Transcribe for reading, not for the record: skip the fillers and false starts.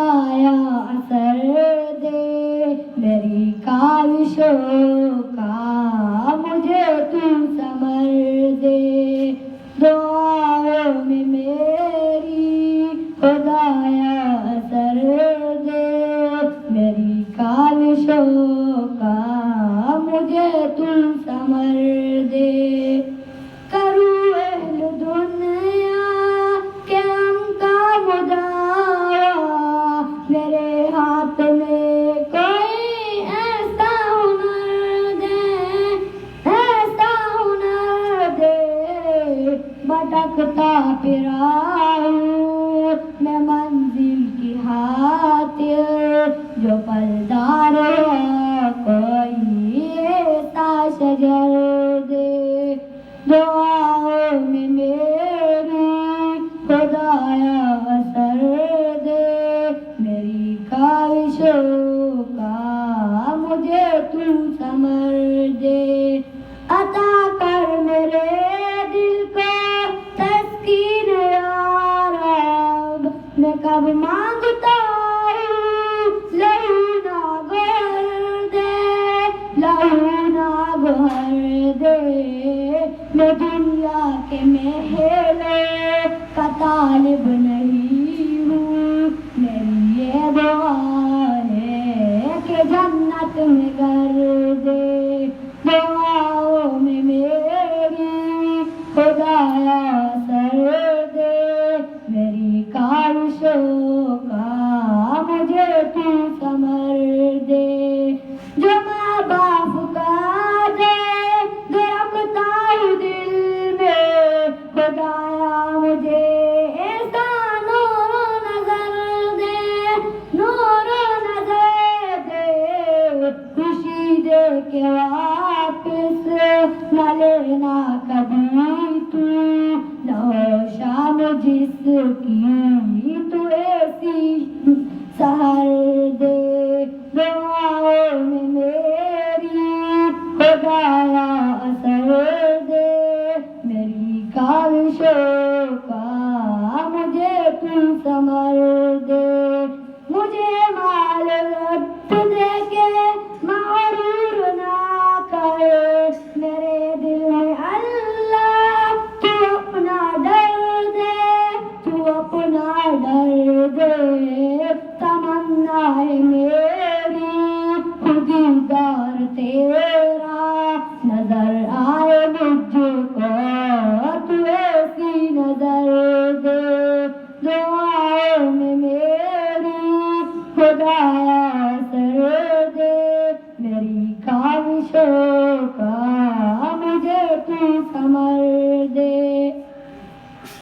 خدایا اثر دے میری کاوشوں کا، مجھے تو ثمر دے دعاؤں میں میری، خدایا اثر دے میری کاوشوں کا، مجھے تو ثمر دے۔ کروں اہل دنیا کے غم کا مداوا، میرے ہاتھ میں کوئی ایسا ہنر دے، ایسا ہنر دے، بھٹکتا پھرا ہوں میں منزل کی خاطر، جو پھلدار ہو کوئی ایسا شجر دے دعاؤں میں میری، خدایا اثر دے میری کاوشوں کا، مجھے تو ثمر دے۔ عطا کر میرے دل کو تسکین یا رب، میں کب مانگتا ہوں لہو نہ گہر دے، لہو نہ گہر دے۔ میں دنیا کے محلوں کا طالب نہیں ہوں، میری یہ دعا ہے کہ جنت میں گھر دے دعاؤں میں میری، خدایا اثر دے میری کاوشوں کا، مجھے تو ثمر دے۔ جو ماں باپ کا دے جو رکھتا ہوں دل میں، خدایا مجھے ایسا نور و نظر دے، نور و نظر دے، خوشی دے کے واپس نہ لینا کبھی تو، نہ ہو شام جس کی تو ایسی سحر دے دعاؤں میں میری، خدایا اثر دے میری کاوشوں کا، مجھے تو ثمر دے۔ مجھے مال رب دے کے مغرور نہ کرے، میرے دل میں اللہ تو اپنا ڈر دے، تو اپنا ڈر دے۔ تمنا ہے میری خود دیدار تیرا، نظر آئے مجھ کو تو ایسی نظر دے دعاؤں میں میری، خدایا